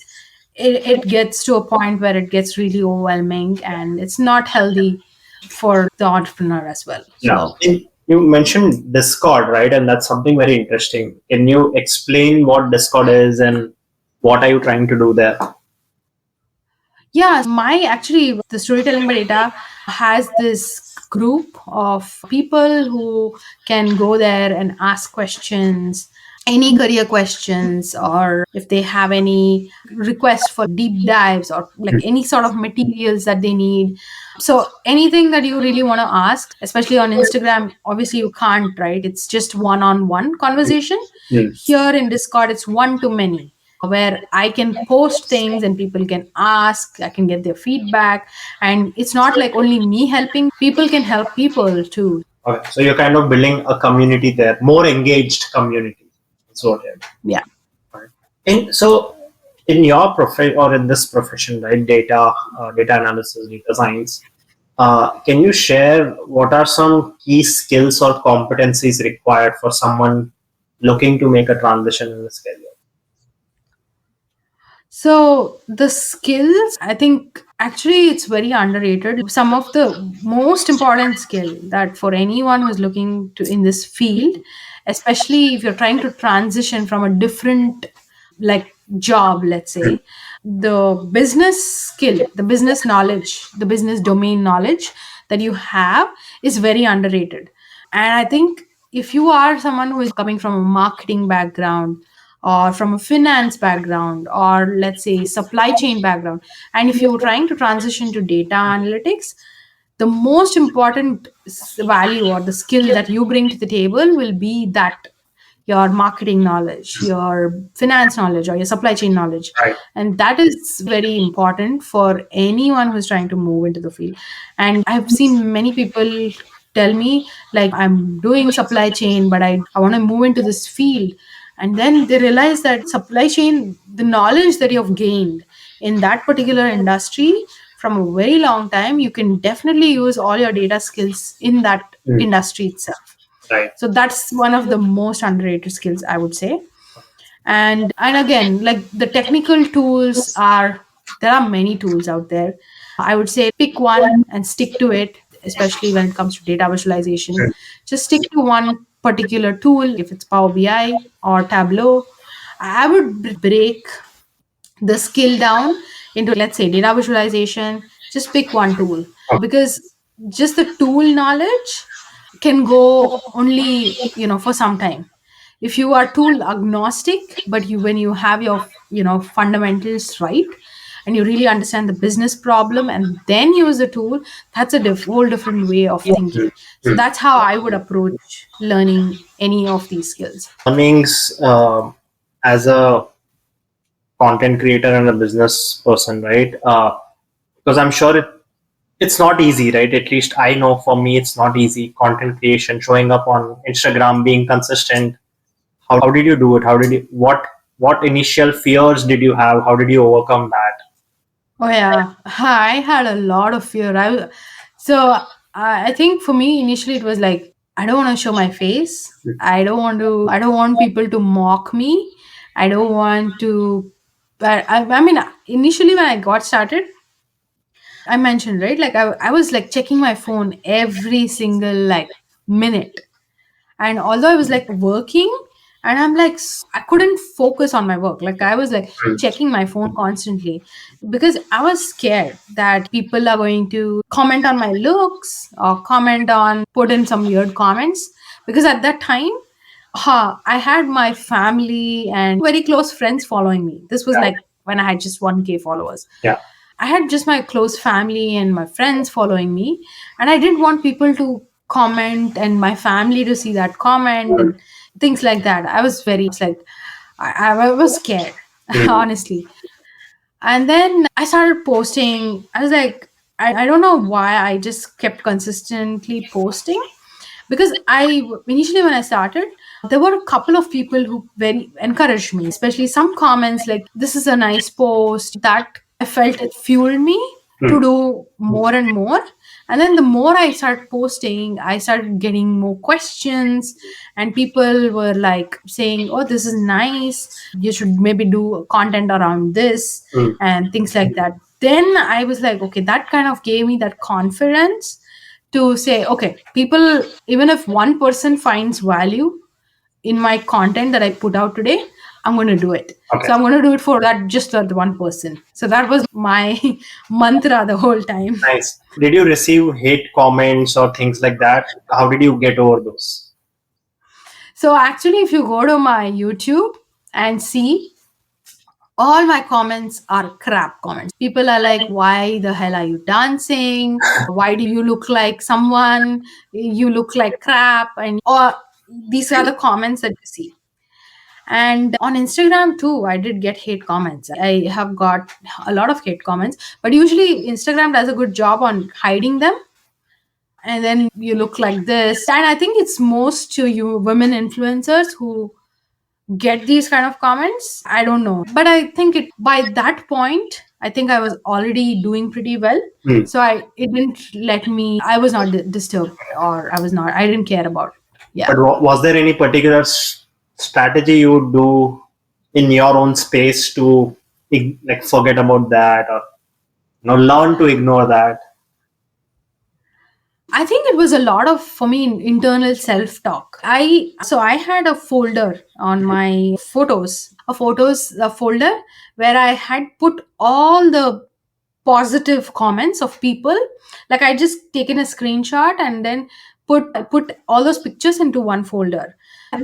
it gets to a point where it gets really overwhelming and it's not healthy for the entrepreneur as well. Yeah. So You mentioned Discord, right? And that's something very interesting. Can you explain what Discord is and what are you trying to do there? yeah, the Storytelling by Data has this group of people who can go there and ask questions, any career questions, or if they have any requests for deep dives or like any sort of materials that they need. So anything that you really want to ask, especially on Instagram, obviously you can't, right? It's just one-on-one conversation. Hmm. Here in Discord, it's one to many, where I can post things and people can ask, I can get their feedback. And it's not like only me helping, people can help people too. Okay. So you're kind of building a community there, more engaged community. That's what you're Yeah. doing. And so in your profession or in this profession, right, data analysis, data science, can you share what are some key skills or competencies required for someone looking to make a transition in this career? So the skills, I think actually it's very underrated. Some of the most important skill that for anyone who's looking to in this field, especially if you're trying to transition from a different, like, job, let's say, the business skill, the business knowledge, the business domain knowledge that you have is very underrated. And I think if you are someone who is coming from a marketing background or from a finance background, or let's say supply chain background, and if you're trying to transition to data analytics, the most important value or the skill that you bring to the table will be that your marketing knowledge, your finance knowledge, or your supply chain knowledge. Right. And that is very important for anyone who's trying to move into the field. And I've seen many people tell me, like, I'm doing supply chain, but I want to move into this field. And then they realize that supply chain, the knowledge that you've gained in that particular industry from a very long time, you can definitely use all your data skills in that industry itself. Right. So that's one of the most underrated skills, I would say. And again, like, the technical tools are, there are many tools out there. I would say pick one and stick to it, especially when it comes to data visualization. Just stick to one particular tool. If it's Power BI or Tableau, I would break the skill down into, let's say, data visualization. Just pick one tool, because just the tool knowledge can go only, for some time. If you are tool agnostic, but when you have your, fundamentals right, and you really understand the business problem and then use the tool, that's a whole different way of thinking. So that's how I would approach learning any of these skills. Learnings as a content creator and a business person, right? Because I'm sure it's not easy, right? At least I know for me, it's not easy. Content creation, showing up on Instagram, being consistent. How did you do it? How did you what initial fears did you have? How did you overcome that? Oh yeah, I had a lot of fear. I think for me initially it was like, I don't want to show my face. I don't want to. I don't want people to mock me. I don't want to. But I mean, initially when I got started, I mentioned, right, like, I was like checking my phone every single, like, minute. And although I was like working, and I'm like, I couldn't focus on my work. Like, I was like checking my phone constantly, because I was scared that people are going to comment on my looks, or put in some weird comments. Because at that time, I had my family and very close friends following me. This was like when I had just 1K followers. Yeah. I had just my close family and my friends following me, and I didn't want people to comment and my family to see that comment and things like that. I was very like, I was scared, honestly. And then I started posting. I was like, I don't know why I just kept consistently posting, because I initially, when I started, there were a couple of people who very encouraged me, especially some comments like, this is a nice post, that I felt it fueled me to do more and more. And then the more I started posting, I started getting more questions, and people were like saying, oh, this is nice, you should maybe do content around this, and things like that. Then I was like, okay, that kind of gave me that confidence to say, okay, people, even if one person finds value in my content that I put out today, I'm going to do it. Okay. So I'm going to do it for that one person. So that was my mantra the whole time. Nice. Did you receive hate comments or things like that? How did you get over those? So actually, if you go to my YouTube and see, all my comments are crap comments. People are like, why the hell are you dancing? Why do you look like someone? You look like crap. And or these are the comments that you see. And on Instagram too, I did get hate comments. I have got a lot of hate comments, but usually Instagram does a good job on hiding them. And then you look like this. And I think it's most to you women influencers who get these kind of comments. I don't know, but I think by that point, I think I was already doing pretty well. So it didn't let me, I was not disturbed, or I didn't care about it. Yeah. But was there any particular strategy you would do in your own space to like forget about that, or learn to ignore that? I think it was a lot of, for me, internal self-talk. I had a folder on my photos, a folder where I had put all the positive comments of people. Like, I just taken a screenshot and then put all those pictures into one folder.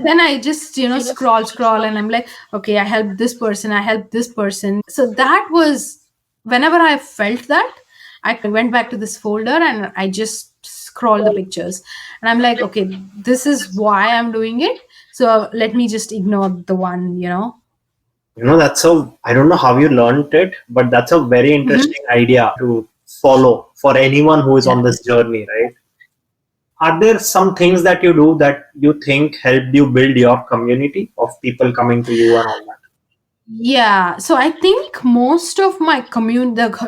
Then I just, scroll and I'm like, okay, I helped this person, I helped this person. So that was, whenever I felt that, I went back to this folder and I just scroll the pictures. And I'm like, okay, this is why I'm doing it. So let me just ignore the one. That's I don't know how you learned it, but that's a very Mhm. interesting idea to follow for anyone who is Yeah. on this journey, right? Are there some things that you do that you think helped you build your community of people coming to you and all that? Yeah, so I think most of my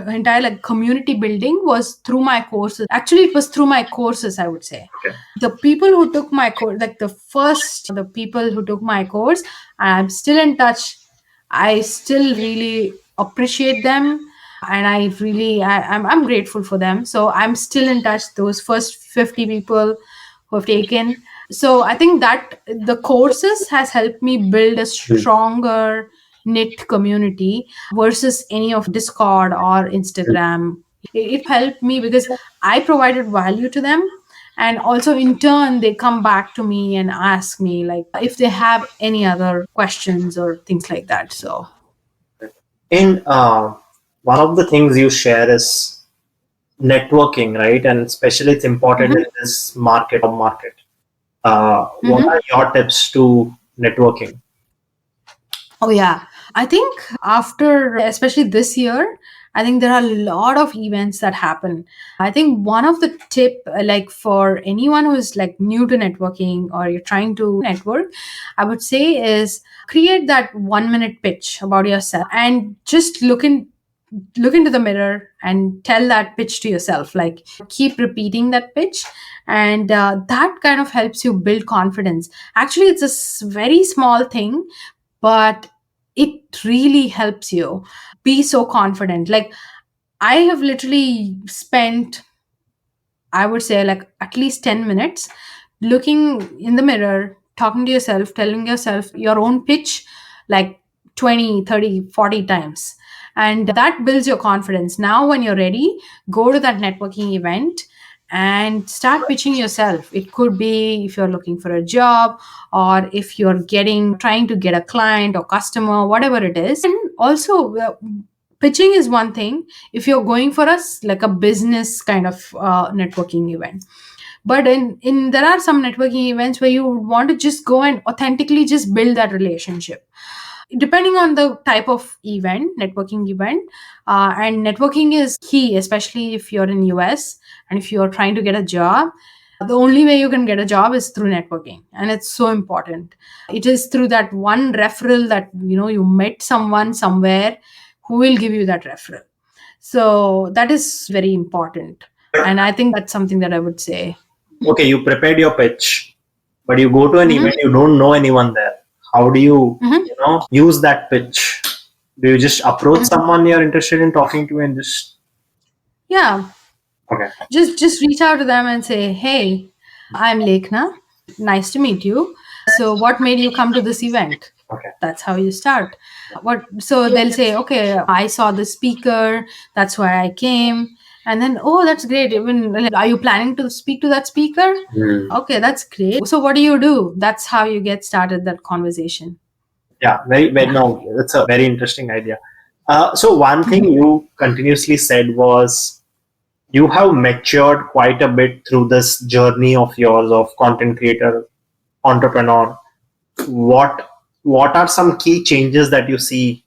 entire like community building was through my courses. Actually, it was through my courses, I would say. Okay. The people who took my course, like the people who took my course, I'm still in touch. I still really appreciate them, and I'm grateful for them. So I'm still in touch. Those first 50 people who have taken. So I think that the courses has helped me build a stronger knit community versus any of Discord or Instagram. It helped me because I provided value to them, and also in turn they come back to me and ask me like if they have any other questions or things like that. So In one of the things you share is networking, right? And especially it's important in this market. What Mhm. are your tips to networking? Oh yeah. I think after especially this year, I think there are a lot of events that happen. I think one of the tip like for anyone who is like new to networking or you're trying to network, I would say is create that 1 minute pitch about yourself and just look into the mirror and tell that pitch to yourself, like keep repeating that pitch, and that kind of helps you build confidence. Actually, it's a very small thing, but it really helps you be so confident. Like I have literally spent, I would say, like at least 10 minutes looking in the mirror, talking to yourself, telling yourself your own pitch like 20, 30, 40 times. And that builds your confidence. Now, when you're ready, go to that networking event and start pitching yourself. It could be if you're looking for a job or if you're trying to get a client or customer, whatever it is. And also, pitching is one thing if you're going for us like a business kind of networking event, but in there are some networking events where you want to just go and authentically just build that relationship depending on the type of networking event. And networking is key, especially if you're in US and if you're trying to get a job. The only way you can get a job is through networking, and it's so important. It is through that one referral that you met someone somewhere who will give you that referral. So that is very important, and I think that's something that I would say. Okay, you prepared your pitch, but you go to an Mhm. event, you don't know anyone there. How do you, Mhm. use that pitch? Do you just approach someone you're interested in talking to and just Yeah, okay, just reach out to them and say, hey, I'm Lekhna, nice to meet you. So what made you come to this event? okay. That's how you start. What So they'll say, okay, I saw the speaker, that's why I came. And then, oh, that's great. Even like, are you planning to speak to that speaker? Hmm. Okay, that's great. So what do you do? That's how you get started that conversation. Yeah, very, very, Yeah. no, that's a very interesting idea. So one thing you continuously said was you have matured quite a bit through this journey of yours of content creator, entrepreneur. What what are some key changes that you see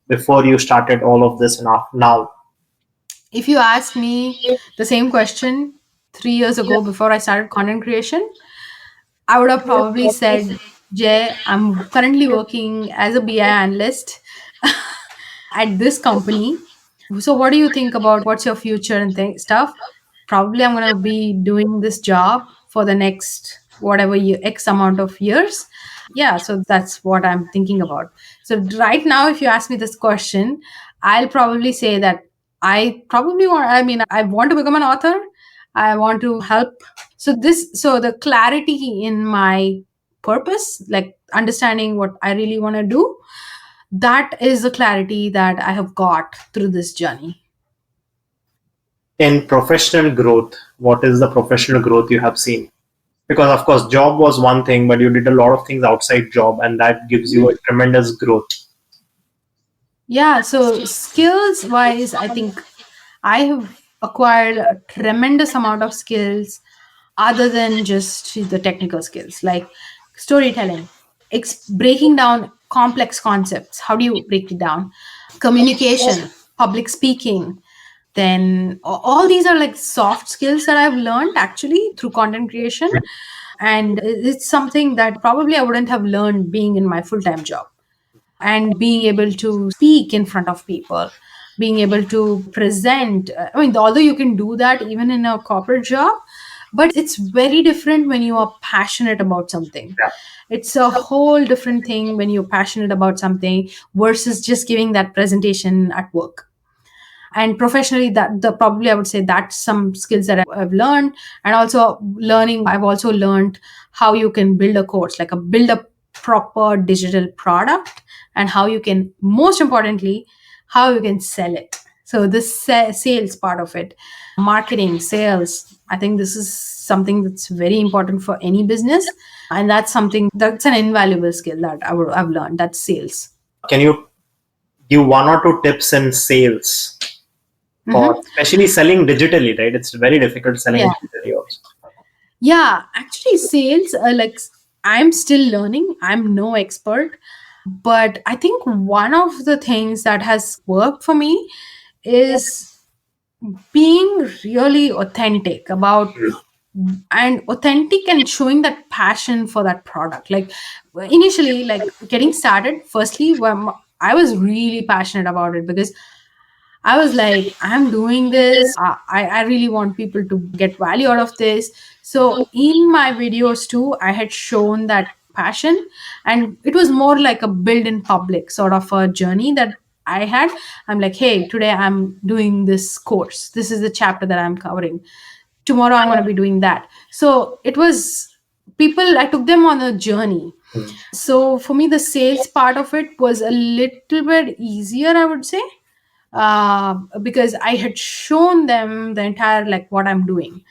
before you started all of this now? If you ask me the same question 3 years ago before I started content creation, I would have probably said, Jay, I'm currently working as a BI analyst at this company. So, what do you think about what's your future and stuff? Probably I'm going to be doing this job for the next whatever X amount of years. Yeah, so that's what I'm thinking about. So, right now, if you ask me this question, I'll probably say that I want to become an author. I want to help. So the clarity in my purpose, like understanding what I really want to do, that is the clarity that I have got through this journey. In professional growth, what is the professional growth you have seen? Because of course job was one thing, but you did a lot of things outside job, and that gives you a tremendous growth. Yeah, so skills wise, I think I have acquired a tremendous amount of skills other than just the technical skills, like storytelling, breaking down complex concepts. How do you break it down? Communication, public speaking. Then all these are like soft skills that I've learned actually through content creation. And it's something that probably I wouldn't have learned being in my full time job. And being able to speak in front of people, being able to present. I mean, although you can do that even in a corporate job, but it's very different when you are passionate about something. Yeah. It's a whole different thing when you're passionate about something versus just giving that presentation at work. And professionally, that the probably I would say that's some skills that I've learned. And also learning, I've also learned how you can build a course, like build a proper digital product, and how you can, most importantly, how you can sell it. So this sales part of it, marketing, sales, I think this is something that's very important for any business. And that's something that's an invaluable skill that I've learned. That's sales. Can you give one or two tips in sales for Mhm. especially selling digitally, right? It's very difficult selling Yeah. digitally also. Yeah, actually, sales, I'm still learning. I'm no expert, but I think one of the things that has worked for me is being really authentic about, and authentic and showing that passion for that product. Like initially, like getting started, firstly, when I was really passionate about it, because I was like, I'm doing this. I really want people to get value out of this. So in my videos too, I had shown that passion, and it was more like a build in public sort of a journey that I had. I'm like, hey, today I'm doing this course. This is the chapter that I'm covering. Tomorrow I'm going to be doing that. So it was people, I took them on a journey. So for me, the sales part of it was a little bit easier, I would say, because I had shown them the entire, like what I'm doing.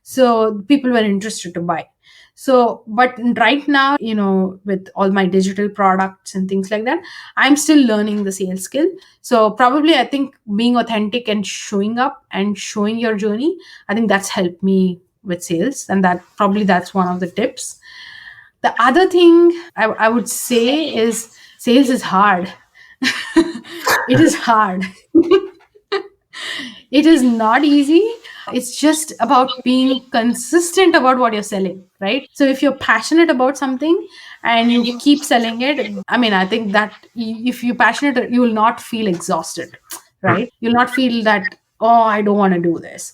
So people were interested to buy. So, but right now, with all my digital products and things like that, I'm still learning the sales skill. So probably I think being authentic and showing up and showing your journey, I think that's helped me with sales. And that's one of the tips. The other thing I would say is sales is hard. It is hard. It is not easy. It's just about being consistent about what you're selling, right? So if you're passionate about something and you keep selling it, I mean, I think that if you're passionate, you will not feel exhausted, right? You'll not feel that, oh, I don't want to do this.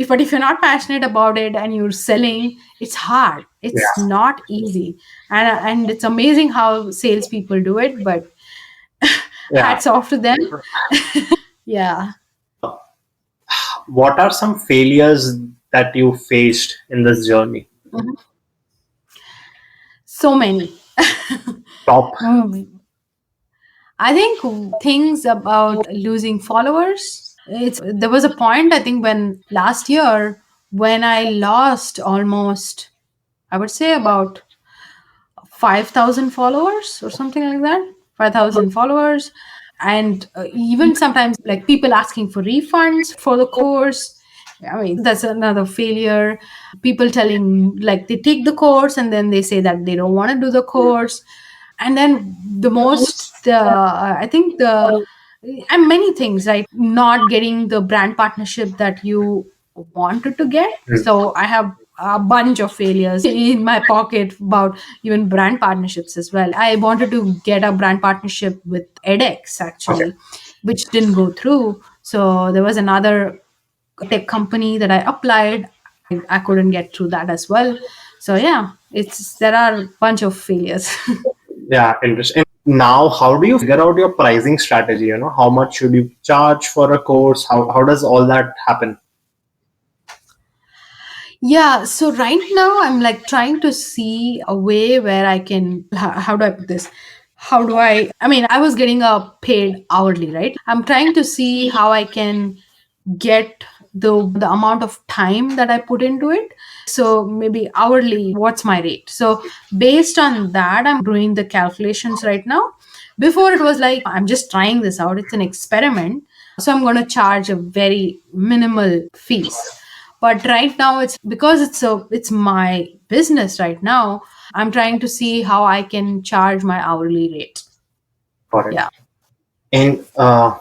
But if you're not passionate about it and you're selling, it's hard. It's Yeah. not easy. And it's amazing how salespeople do it, but Yeah. hats off to them. Yeah. What are some failures that you faced in this journey? Mhm. So many. Top. Mm, I think things about losing followers. There was a point, I think, when last year, when I lost almost, I would say, about 5,000 followers or something like that. 5,000 followers. And even sometimes like people asking for refunds for the course. I mean, that's another failure. People telling, like, they take the course and then they say that they don't want to do the course. And then I think and many things, right? Not getting the brand partnership that you wanted to get. So I have a bunch of failures in my pocket about even brand partnerships as well. I wanted to get a brand partnership with edX Okay. actually, which didn't go through. So there was another tech company that I applied. I couldn't get through that as well. So yeah, there are a bunch of failures. Yeah, interesting. Now, how do you figure out your pricing strategy? How much should you charge for a course? How does all that happen? Yeah, so right now I'm like trying to see a way where I can, how do I put this? I mean, I was getting a paid hourly, right? I'm trying to see how I can get the amount of time that I put into it. So maybe hourly, what's my rate? So based on that, I'm doing the calculations right now. Before it was like, I'm just trying this out, it's an experiment, so I'm going to charge a very minimal fees. But right now, it's because it's my business right now, I'm trying to see how I can charge my hourly rate. Got it. Yeah. And I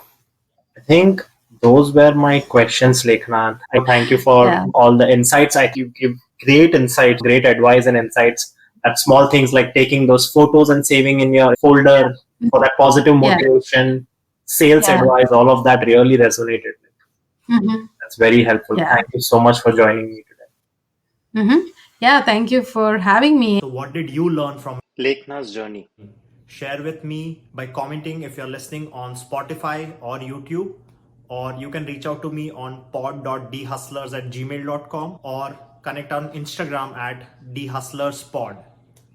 think those were my questions, Lekhna. Thank you for Yeah. all the insights. You give great insights, great advice and insights. That small things like taking those photos and saving in your folder for that positive Yeah. motivation, sales Yeah. advice, all of that really resonated. Mm-hmm. That's very helpful. Yeah. Thank you so much for joining me today. Mm-hmm. Yeah, thank you for having me. So, what did you learn from Lekhna's journey. Share with me by commenting if you're listening on Spotify or YouTube, or you can reach out to me on pod.dhustlers@gmail.com or connect on Instagram at dhustlerspod.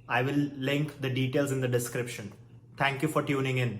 I will link the details in the description. Thank you for tuning in.